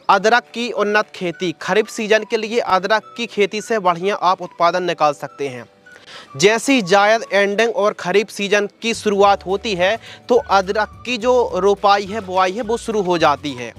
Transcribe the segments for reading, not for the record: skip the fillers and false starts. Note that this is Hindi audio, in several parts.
अदरक की उन्नत खेती। खरीफ सीजन के लिए अदरक की खेती से बढ़िया आप उत्पादन निकाल सकते हैं। जैसी जायद एंडिंग और खरीफ सीजन की शुरुआत होती है तो अदरक की जो रोपाई है, बुआई है, वो शुरू हो जाती है।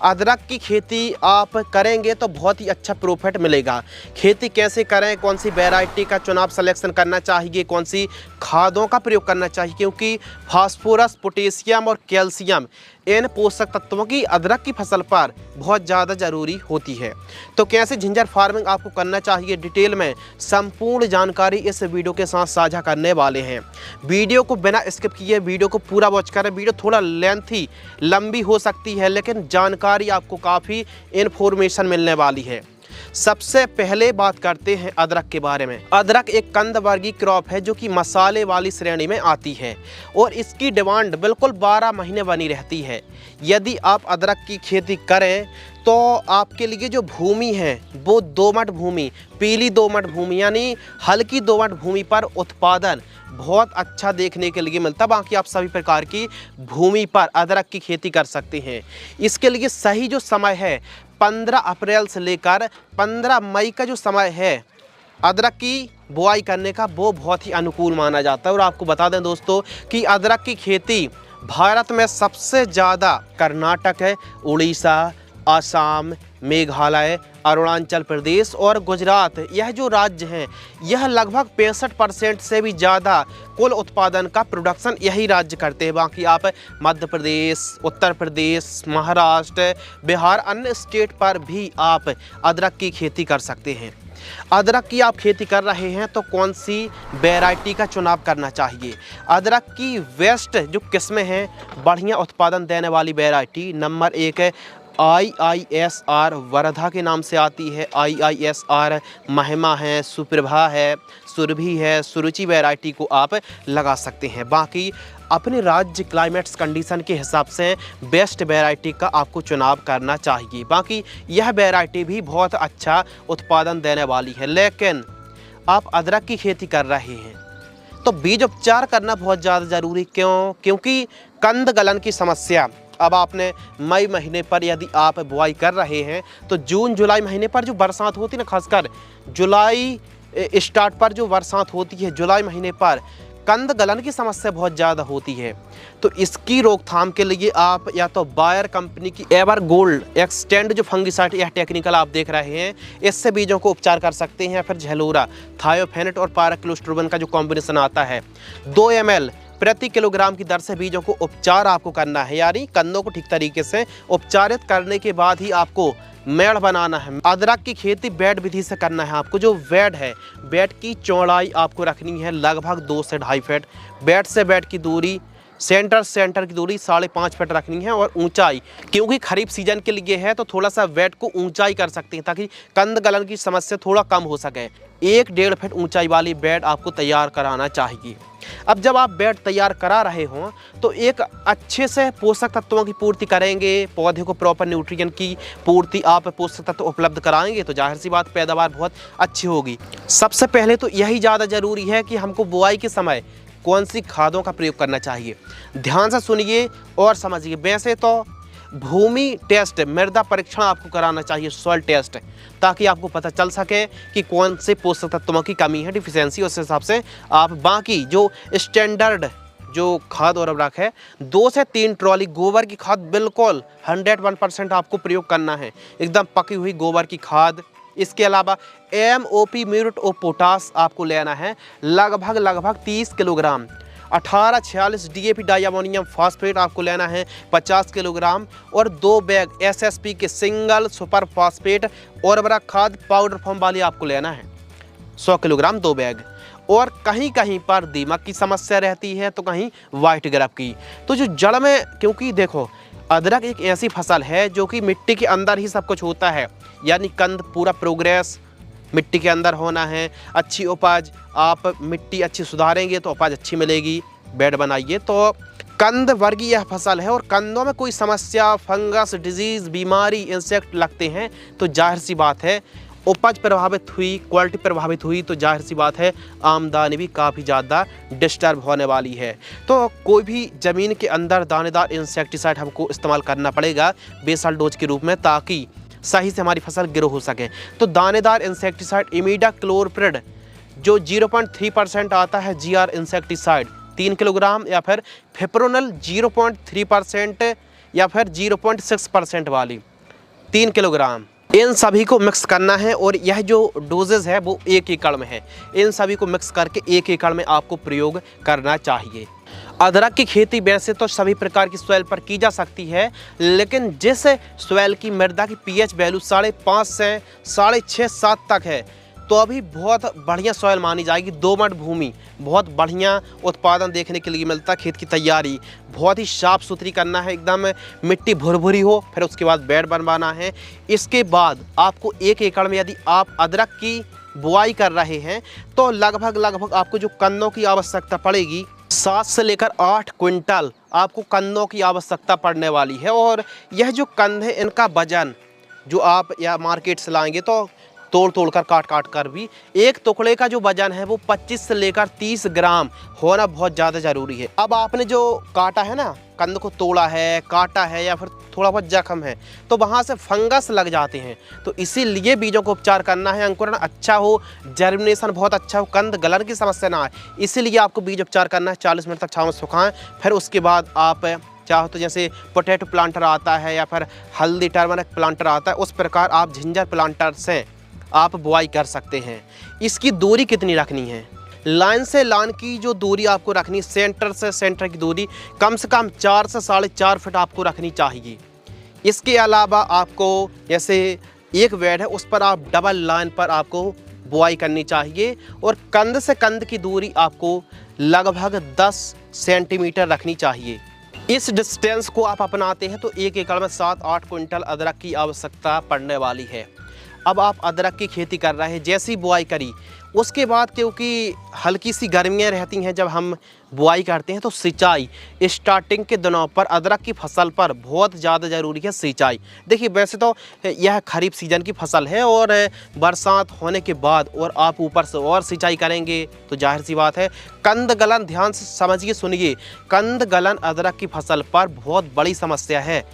अदरक की खेती आप करेंगे तो बहुत ही अच्छा प्रॉफिट मिलेगा। खेती कैसे करें, कौन सी वैरायटी का चुनाव सिलेक्शन करना चाहिए, कौन सी खादों का प्रयोग करना चाहिए, क्योंकि फास्फोरस, पोटेशियम और कैल्शियम इन पोषक तत्वों की अदरक की फसल पर बहुत ज़्यादा ज़रूरी होती है। तो कैसे जिंजर फार्मिंग आपको करना चाहिए, डिटेल में संपूर्ण जानकारी इस वीडियो के साथ साझा करने वाले हैं। वीडियो को बिना स्किप किए वीडियो को पूरा वॉच करें। वीडियो थोड़ा लेंथी, लंबी हो सकती है, लेकिन जानकारी आपको काफ़ी इन्फॉर्मेशन मिलने वाली है। सबसे पहले बात करते हैं अदरक के बारे में। अदरक एक कंद वर्गीय क्रॉप है जो कि मसाले वाली श्रेणी में आती है और इसकी डिमांड बिल्कुल 12 महीने बनी रहती है। यदि आप अदरक की खेती करें तो आपके लिए जो भूमि है वो दोमट भूमि, पीली दोमट भूमि यानी हल्की दोमट भूमि पर उत्पादन बहुत अच्छा देखने के लिए मिलता है। बाकी आप सभी प्रकार की भूमि पर अदरक की खेती कर सकते हैं। इसके लिए सही जो समय है 15 अप्रैल से लेकर 15 मई का जो समय है अदरक की बुआई करने का, वो बहुत ही अनुकूल माना जाता है। और आपको बता दें दोस्तों कि अदरक की खेती भारत में सबसे ज़्यादा कर्नाटक है, उड़ीसा, असम, मेघालय, अरुणाचल प्रदेश और गुजरात, यह जो राज्य हैं यह लगभग 65% से भी ज़्यादा कुल उत्पादन का प्रोडक्शन यही राज्य करते हैं। बाकी आप मध्य प्रदेश, उत्तर प्रदेश, महाराष्ट्र, बिहार, अन्य स्टेट पर भी आप अदरक की खेती कर सकते हैं। अदरक की आप खेती कर रहे हैं तो कौन सी वैरायटी का चुनाव करना चाहिए। अदरक की वेस्ट जो किस्में हैं बढ़िया उत्पादन देने वाली वैरायटी नंबर 1 है IISR वर्धा के नाम से आती है। IISR महिमा है, सुप्रभा है, सुरभि है, सुरुचि वैरायटी को आप लगा सकते हैं। बाकी अपने राज्य क्लाइमेट्स कंडीशन के हिसाब से बेस्ट वैरायटी का आपको चुनाव करना चाहिए। बाकी यह वैरायटी भी बहुत अच्छा उत्पादन देने वाली है। लेकिन आप अदरक की खेती कर रहे हैं तो बीज उपचार करना बहुत ज़्यादा ज़रूरी। क्योंकि कंद गलन की समस्या अब आपने मई महीने पर यदि आप बुआई कर रहे हैं तो जून जुलाई महीने पर जो बरसात होती है ना, खासकर जुलाई स्टार्ट पर जो बरसात होती है जुलाई महीने पर कंद गलन की समस्या बहुत ज़्यादा होती है। तो इसकी रोकथाम के लिए आप या तो बायर कंपनी की एवर गोल्ड एक्सटेंड जो फंगिसाइड यह टेक्निकल आप देख रहे हैं, इससे बीजों को उपचार कर सकते हैं। फिर झेलोरा, थायोफेनेट और पाराक्लोस्ट्रोबिन का जो कॉम्बिनेशन आता है 2 ml प्रति किलोग्राम की दर से बीजों को उपचार आपको करना है। यानी कंदों को ठीक तरीके से उपचारित करने के बाद ही आपको मेड़ बनाना है। अदरक की खेती बेड विधि से करना है। आपको जो बेड है, बेड की चौड़ाई आपको रखनी है लगभग 2 से 2.5 फीट। बेड से बेड की दूरी, सेंटर की दूरी 5.5 फीट रखनी है। और ऊंचाई, क्योंकि खरीफ सीजन के लिए है तो थोड़ा सा बेड को ऊंचाई कर सकते हैं ताकि कंद गलन की समस्या थोड़ा कम हो सके। 1-1.5 फीट ऊंचाई वाली बेड आपको तैयार कराना चाहिए। अब जब आप बेड तैयार करा रहे हों तो एक अच्छे से पोषक तत्वों की पूर्ति करेंगे, पौधे को प्रॉपर न्यूट्रिएंट की पूर्ति आप पोषक तत्व उपलब्ध कराएंगे तो जाहिर सी बात पैदावार बहुत अच्छी होगी। सबसे पहले तो यही ज़्यादा ज़रूरी है कि हमको बुआई के समय कौन सी खादों का प्रयोग करना चाहिए। ध्यान से सुनिए और समझिए। वैसे तो भूमि टेस्ट, मृदा परीक्षण आपको कराना चाहिए, सॉइल टेस्ट, ताकि आपको पता चल सके कि कौन से पोषक तत्वों की कमी है, डिफिशियंसी। उस हिसाब से आप बाकी जो स्टैंडर्ड जो खाद और उर्वरक है 2 से 3 ट्रॉली गोबर की खाद बिल्कुल 101% आपको प्रयोग करना है, एकदम पकी हुई गोबर की खाद। इसके अलावा MOP म्यूरेट ऑफ पोटास आपको लेना है लगभग 30 किलोग्राम। 1846 DAP डाइअमोनियम फॉस्फेट आपको लेना है 50 किलोग्राम। और 2 बैग SSP के सिंगल सुपर फॉस्फेट उर्वरक खाद पाउडर फॉर्म वाली आपको लेना है 100 किलोग्राम 2 बैग। और कहीं कहीं पर दीमक की समस्या रहती है तो कहीं वाइट ग्रब की। तो जो जड़ में, क्योंकि देखो अदरक एक ऐसी फसल है जो कि मिट्टी के अंदर ही सब कुछ होता है, यानी कंद पूरा प्रोग्रेस मिट्टी के अंदर होना है। अच्छी उपज, आप मिट्टी अच्छी सुधारेंगे तो उपज अच्छी मिलेगी। बेड बनाइए। तो कंद वर्गीय यह फसल है और कंदों में कोई समस्या, फंगस, डिजीज़, बीमारी, इंसेक्ट लगते हैं तो जाहिर सी बात है उपज प्रभावित हुई, क्वालिटी प्रभावित हुई तो जाहिर सी बात है आमदनी भी काफ़ी ज़्यादा डिस्टर्ब होने वाली है। तो कोई भी ज़मीन के अंदर दानेदार इंसेक्टिसाइड हमको इस्तेमाल करना पड़ेगा बेसल डोज के रूप में, ताकि सही से हमारी फसल ग्रो हो सके। तो दानेदार इंसेक्टिसाइड इमीडाक्लोप्रिड जो 0.3% आता है GR इंसेक्टिसाइड 3 किलोग्राम, या फिर फिप्रोनल 0.3% या फिर 0.6% वाली 3 किलोग्राम, इन सभी को मिक्स करना है। और यह जो डोजेज है वो 1 एकड़ में है। इन सभी को मिक्स करके 1 एकड़ में आपको प्रयोग करना चाहिए। अदरक की खेती वैसे तो सभी प्रकार की सॉइल पर की जा सकती है, लेकिन जिस सॉइल की मृदा की pH वैल्यू 5.5 से 6.5-7 तक है तो अभी बहुत बढ़िया सॉइल मानी जाएगी। दोमट भूमि, बहुत बढ़िया उत्पादन देखने के लिए मिलता है। खेत की तैयारी बहुत ही साफ़ सुथरी करना है, एकदम मिट्टी भुरभुरी हो, फिर उसके बाद बेड बनवाना है। इसके बाद आपको 1 एकड़ में यदि आप अदरक की बुआई कर रहे हैं तो लगभग आपको जो कन्नों की आवश्यकता पड़ेगी 7 से लेकर 8 क्विंटल आपको कन्नों की आवश्यकता पड़ने वाली है। और यह जो कंद है इनका वजन जो आप या मार्केट से लाएंगे तो तोड़ कर काट कर भी एक टुकड़े का जो वजन है वो 25 से लेकर 30 ग्राम होना बहुत ज़्यादा ज़रूरी है। अब आपने जो काटा है ना, कंद को तोड़ा है, काटा है या फिर थोड़ा बहुत जख्म है तो वहाँ से फंगस लग जाते हैं। तो इसीलिए बीजों को उपचार करना है, अंकुरण अच्छा हो, जर्मिनेशन बहुत अच्छा हो, कंद गलन की समस्या ना आए, इसीलिए आपको बीज उपचार करना है। 40 मिनट तक छाँव में सुखाएं, फिर उसके बाद आप चाहो तो जैसे पोटैटो प्लांटर आता है या फिर हल्दी टर्मरिक प्लांटर आता है, उस प्रकार आप झिंजर प्लांटर से आप बुआई कर सकते हैं। इसकी दूरी कितनी रखनी है? लाइन से लाइन की जो दूरी आपको रखनी, सेंटर से सेंटर की दूरी कम से कम 4 से 4.5 फीट आपको रखनी चाहिए। इसके अलावा आपको जैसे एक बेड है उस पर आप डबल लाइन पर आपको बुआई करनी चाहिए। और कंद से कंद की दूरी आपको लगभग 10 सेंटीमीटर रखनी चाहिए। इस डिस्टेंस को आप अपनाते हैं तो 1 एकड़ में 7-8 क्विंटल अदरक की आवश्यकता पड़ने वाली है। अब आप अदरक की खेती कर रहे हैं, जैसी बुआई करी उसके बाद क्योंकि हल्की सी गर्मियाँ रहती हैं जब हम बुआई करते हैं तो सिंचाई स्टार्टिंग के दिनों पर अदरक की फसल पर बहुत ज़्यादा ज़रूरी है सिंचाई। देखिए वैसे तो यह खरीफ सीजन की फसल है और बरसात होने के बाद और आप ऊपर से और सिंचाई करेंगे तो जाहिर सी बात है कंद गलन, ध्यान से समझिए सुनिए, कंद गलन अदरक की फसल पर बहुत बड़ी समस्या है।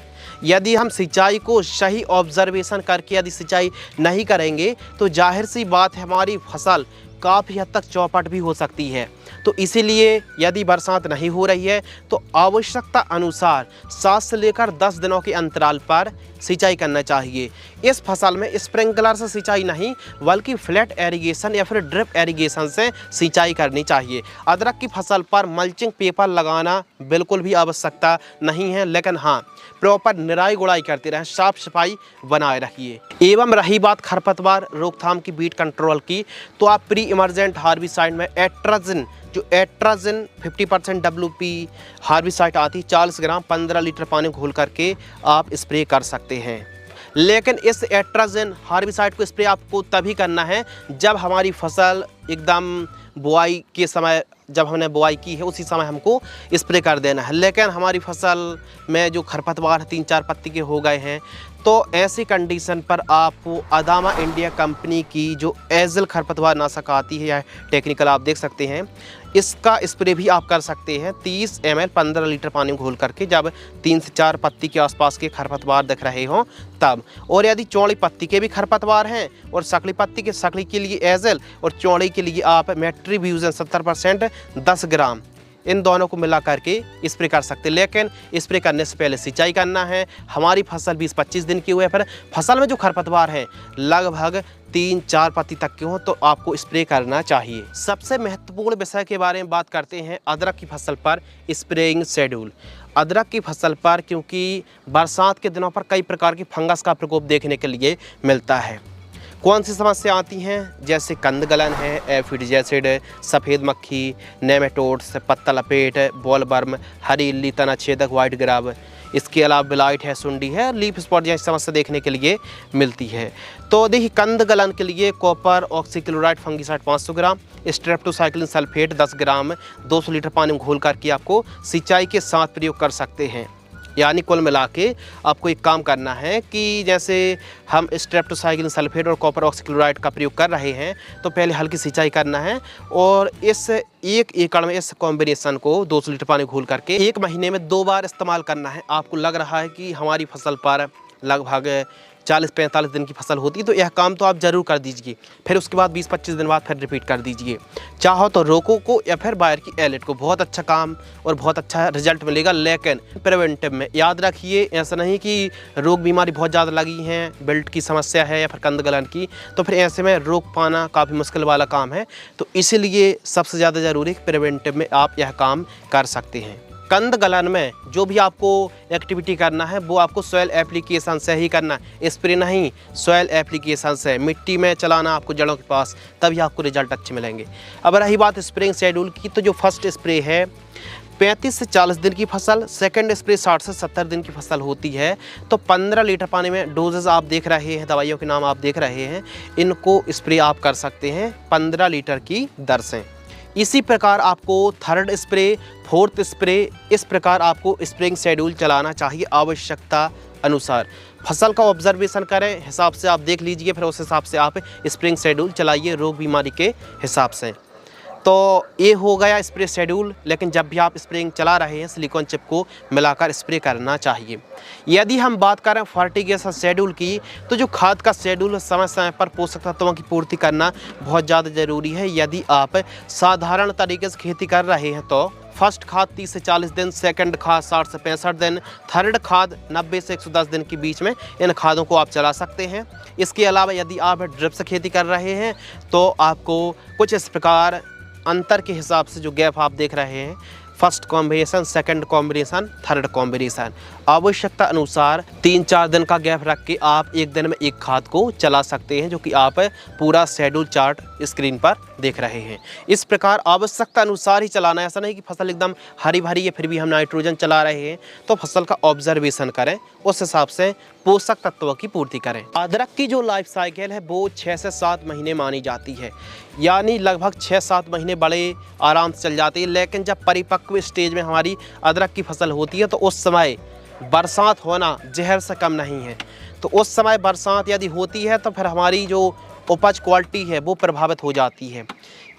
यदि हम सिंचाई को सही ऑब्जर्वेशन करके यदि सिंचाई नहीं करेंगे तो जाहिर सी बात है हमारी फसल काफ़ी हद तक चौपट भी हो सकती है। तो इसीलिए यदि बरसात नहीं हो रही है तो आवश्यकता अनुसार 7 से लेकर 10 दिनों के अंतराल पर सिंचाई करना चाहिए। इस फसल में स्प्रिंकलर से सिंचाई नहीं बल्कि फ्लैट एरीगेशन या फिर ड्रिप एरीगेशन से सिंचाई करनी चाहिए। अदरक की फसल पर मल्चिंग पेपर लगाना बिल्कुल भी आवश्यकता नहीं है, लेकिन हाँ प्रॉपर निराई गुड़ाई करते रहें, साफ सफाई बनाए रखिए। एवं रही बात खरपतवार रोकथाम की, बीट कंट्रोल की, तो आप प्री इमरजेंट हार्बिसाइड में एट्राजिन, जो एट्राजिन 50% WP हार्बिसाइड आती है 40 ग्राम 15 लीटर पानी घोल करके आप स्प्रे कर सकते हैं। लेकिन इस एट्राजिन हार्बिसाइड को स्प्रे आपको तभी करना है जब हमारी फसल एकदम बुआई के समय, जब हमने बुआई की है उसी समय हमको स्प्रे कर देना है। लेकिन हमारी फसल में जो खरपतवार 3-4 पत्ती के हो गए हैं तो ऐसी कंडीशन पर आपको अदामा इंडिया कंपनी की जो एजल खरपतवार नाशक आती है या टेक्निकल आप देख सकते हैं, इसका स्प्रे भी आप कर सकते हैं 30 ml 15 लीटर पानी में घोल करके, जब 3 से 4 पत्ती के आसपास के खरपतवार दिख रहे हों तब। और यदि चौड़ी पत्ती के भी खरपतवार हैं और सकली पत्ती के, सकली के लिए एजल और चौड़ी के लिए आप मेट्रीब्यूजन 70% 10 ग्राम, इन दोनों को मिला करके स्प्रे कर सकते हैं। लेकिन स्प्रे करने से पहले सिंचाई करना है। हमारी फसल 20-25 दिन की हुई है, पर फसल में जो खरपतवार है लगभग 3-4 पत्ती तक के हों तो आपको स्प्रे करना चाहिए। सबसे महत्वपूर्ण विषय के बारे में बात करते हैं अदरक की फसल पर स्प्रेइंग शेड्यूल। अदरक की फसल पर क्योंकि बरसात के दिनों पर कई प्रकार की फंगस का प्रकोप देखने के लिए मिलता है। कौन सी समस्या आती हैं? जैसे कंद गलन है, एफिड एसिड, सफ़ेद मक्खी, नेमेटोड्स, पत्ता लपेट, बॉलवर्म, हरी इल्ली, तना छेदक, वाइट ग्राब, इसके अलावा ब्लाइट है, सुंडी है, लीफ स्पॉट जैसी समस्या देखने के लिए मिलती है। तो देखिए कंद गलन के लिए कॉपर ऑक्सीक्लोराइड फंगिसाइड 500 ग्राम, स्ट्रेप्टोसाइक्लिन सल्फेट 10 ग्राम 200 लीटर पानी में घोल करके आपको सिंचाई के साथ प्रयोग कर सकते हैं। यानी कुल मिला के आपको एक काम करना है कि जैसे हम स्ट्रेप्टोसाइक्लिन सल्फेट और कॉपर ऑक्सीक्लोराइड का प्रयोग कर रहे हैं, तो पहले हल्की सिंचाई करना है और इस 1 एकड़ में इस कॉम्बिनेशन को 200 लीटर पानी घोल करके 1 महीने में 2 बार इस्तेमाल करना है। आपको लग रहा है कि हमारी फसल पर लगभग 40-45 दिन की फसल होती है, तो यह काम तो आप ज़रूर कर दीजिए। फिर उसके बाद 20-25 दिन बाद फिर रिपीट कर दीजिए। चाहो तो रोको को या फिर बायर की एलिट को, बहुत अच्छा काम और बहुत अच्छा रिजल्ट मिलेगा। लेकिन प्रिवेंटिव में याद रखिए, ऐसा नहीं कि रोग बीमारी बहुत ज़्यादा लगी हैं, बेल्ट की समस्या है या फिर कंद गलन की, तो फिर ऐसे में रोक पाना काफ़ी मुश्किल वाला काम है। तो इसीलिए सबसे ज़्यादा ज़रूरी है प्रिवेंटिव में आप यह काम कर सकते हैं। कंद गलन में जो भी आपको एक्टिविटी करना है वो आपको सॉइल एप्लीकेशन से ही करना है, स्प्रे नहीं, सॉइल एप्लीकेशन से मिट्टी में चलाना आपको जड़ों के पास, तभी आपको रिजल्ट अच्छे मिलेंगे। अब रही बात स्प्रेइंग शेड्यूल की, तो जो फर्स्ट स्प्रे है 35 से 40 दिन की फसल, सेकंड स्प्रे 60 से 70 दिन की फसल होती है। तो 15 लीटर पानी में डोजेस आप देख रहे हैं, दवाइयों के नाम आप देख रहे हैं, इनको स्प्रे आप कर सकते हैं 15 लीटर की दर से। इसी प्रकार आपको थर्ड स्प्रे, फोर्थ स्प्रे, इस प्रकार आपको स्प्रेइंग शेड्यूल चलाना चाहिए आवश्यकता अनुसार। फसल का ऑब्जर्वेशन करें, हिसाब से आप देख लीजिए, फिर उस हिसाब से आप स्प्रेइंग शेड्यूल चलाइए रोग बीमारी के हिसाब से। तो ये हो गया स्प्रे शेड्यूल। लेकिन जब भी आप स्प्रेइंग चला रहे हैं सिलिकॉन चिप को मिलाकर स्प्रे करना चाहिए। यदि हम बात करें फर्टिगेशन शेड्यूल की, तो जो खाद का शेड्यूल समय समय पर पोषक तत्वों की पूर्ति करना बहुत ज़्यादा ज़रूरी है। यदि आप साधारण तरीके से खेती कर रहे हैं तो फर्स्ट खाद 30 से 40 दिन, सेकंड खाद 60 से 65 दिन, थर्ड खाद 90 से 110 दिन के बीच में इन खादों को आप चला सकते हैं। इसके अलावा यदि आप ड्रिप से खेती कर रहे हैं तो आपको कुछ इस प्रकार अंतर के हिसाब से जो गैप आप देख रहे हैं, first combination, second combination, third combination, आवश्यकता अनुसार 3-4 दिन का गैप रख के आप एक दिन में एक खाद को चला सकते हैं, जो कि आप पूरा शेड्यूल चार्ट स्क्रीन पर देख रहे हैं। इस प्रकार आवश्यकता अनुसार ही चलाना है। ऐसा नहीं कि फसल एकदम हरी भरी है फिर भी हम नाइट्रोजन चला रहे हैं, तो फसल का ऑब्जर्वेशन करें, उस हिसाब से पोषक तत्वों की पूर्ति करें। अदरक की जो लाइफ साइकिल है वो 6 से 7 महीने मानी जाती है, यानी लगभग 6-7 महीने बड़े आराम से चल जाती है। लेकिन जब परिपक्व स्टेज में हमारी अदरक की फसल होती है तो उस समय बरसात होना जहर से कम नहीं है। तो उस समय बरसात यदि होती है तो फिर हमारी जो उपज क्वालिटी है वो प्रभावित हो जाती है।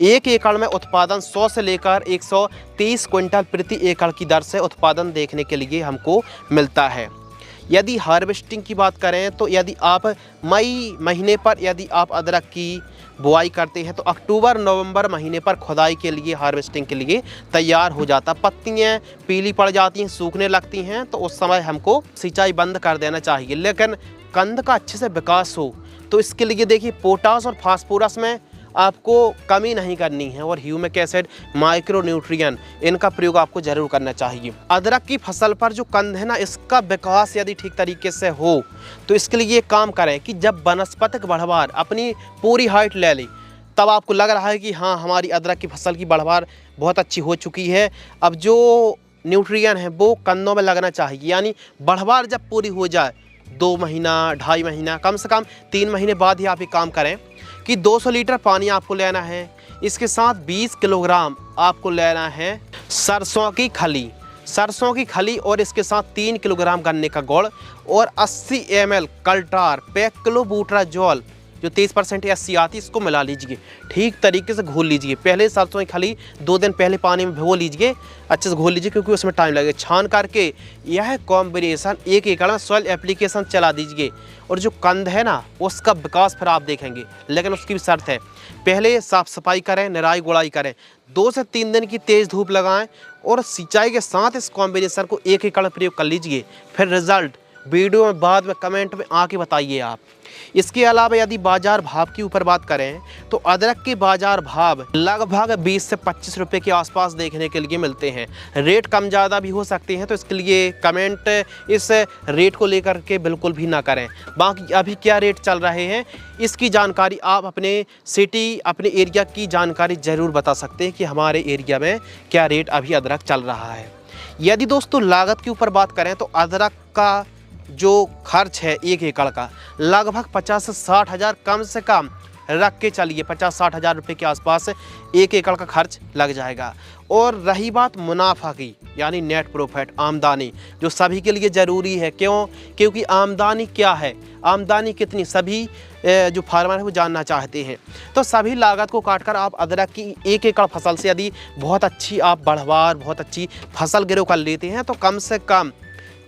1 एकड़ में उत्पादन 100 से लेकर 130 क्विंटल प्रति एकड़ की दर से उत्पादन देखने के लिए हमको मिलता है। यदि हार्वेस्टिंग की बात करें तो यदि आप मई महीने पर यदि आप अदरक की बुआई करते हैं तो अक्टूबर-नवंबर महीने पर खुदाई के लिए, हार्वेस्टिंग के लिए तैयार हो जाता। पत्तियां पीली पड़ जाती हैं, सूखने लगती हैं, तो उस समय हमको सिंचाई बंद कर देना चाहिए। लेकिन कंद का अच्छे से विकास हो तो इसके लिए देखिए पोटास और फास्फोरस में आपको कमी नहीं करनी है, और ह्यूमिक एसिड, माइक्रो न्यूट्रिएंट, इनका प्रयोग आपको जरूर करना चाहिए। अदरक की फसल पर जो कंद है ना, इसका विकास यदि ठीक तरीके से हो तो इसके लिए ये काम करें कि जब वनस्पतिक बढ़वार अपनी पूरी हाइट ले ले, तब आपको लग रहा है कि हाँ हमारी अदरक की फसल की बढ़वार बहुत अच्छी हो चुकी है, अब जो न्यूट्रिएंट है वो कंदों में लगना चाहिए। यानी बढ़वार जब पूरी हो जाए 2 महीना, 2.5 महीना, कम से कम 3 महीने बाद ही आप ये काम करें कि 200 लीटर पानी आपको लेना है, इसके साथ 20 किलोग्राम आपको लेना है सरसों की खली और इसके साथ 3 किलोग्राम गन्ने का गुड़ और 80 ml कल्टार पेक्लोबुटाजोल जो 30% एससी आती है, इसको मिला लीजिए। ठीक तरीके से घोल लीजिए। पहले सरसों की खली 2 दिन पहले पानी में भिगो लीजिए, अच्छे से घोल लीजिए क्योंकि उसमें टाइम लगेगा। छान करके यह कॉम्बिनेशन 1 एकड़ में सॉइल एप्लीकेशन चला दीजिए, और जो कंद है ना उसका विकास फिर आप देखेंगे। लेकिन उसकी भी शर्त है, पहले साफ सफाई करें, निराई गुड़ाई करें, 2 से 3 दिन की तेज़ धूप लगाएं और सिंचाई के साथ इस कॉम्बिनेशन को 1 एकड़ में प्रयोग कर लीजिए। फिर रिजल्ट वीडियो में बाद में कमेंट में आके बताइए आप। इसके अलावा यदि बाजार भाव की ऊपर बात करें तो अदरक के बाजार भाव लगभग 20 से 25 रुपए के आसपास देखने के लिए मिलते हैं। रेट कम ज़्यादा भी हो सकते हैं, तो इसके लिए कमेंट इस रेट को लेकर के बिल्कुल भी ना करें। बाकी अभी क्या रेट चल रहे हैं इसकी जानकारी आप अपने सिटी, अपने एरिया की जानकारी ज़रूर बता सकते हैं कि हमारे एरिया में क्या रेट अभी अदरक चल रहा है। यदि दोस्तों लागत के ऊपर बात करें तो अदरक का जो खर्च है 1 एकड़ का लगभग 50 से 60 हज़ार कम से कम रख के चलिए 50-60 हज़ार रुपये के आसपास 1 एकड़ का खर्च लग जाएगा। और रही बात मुनाफा की, यानी नेट प्रॉफिट, आमदनी, जो सभी के लिए ज़रूरी है। क्यों? क्योंकि आमदनी क्या है, आमदनी कितनी, सभी जो फार्मर है वो जानना चाहते हैं। तो सभी लागत को काटकर आप अदरक की 1 एकड़ फसल से यदि बहुत अच्छी आप बढ़वार, बहुत अच्छी फसल ग्रो कर लेते हैं तो कम से कम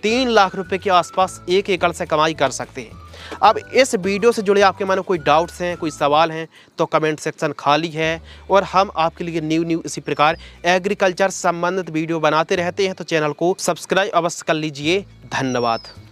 3 लाख रुपए के आसपास 1 एकड़ से कमाई कर सकते हैं। अब इस वीडियो से जुड़े आपके मन में कोई डाउट्स हैं, कोई सवाल हैं तो कमेंट सेक्शन खाली है, और हम आपके लिए न्यू इसी प्रकार एग्रीकल्चर संबंधित वीडियो बनाते रहते हैं। तो चैनल को सब्सक्राइब अवश्य कर लीजिए। धन्यवाद।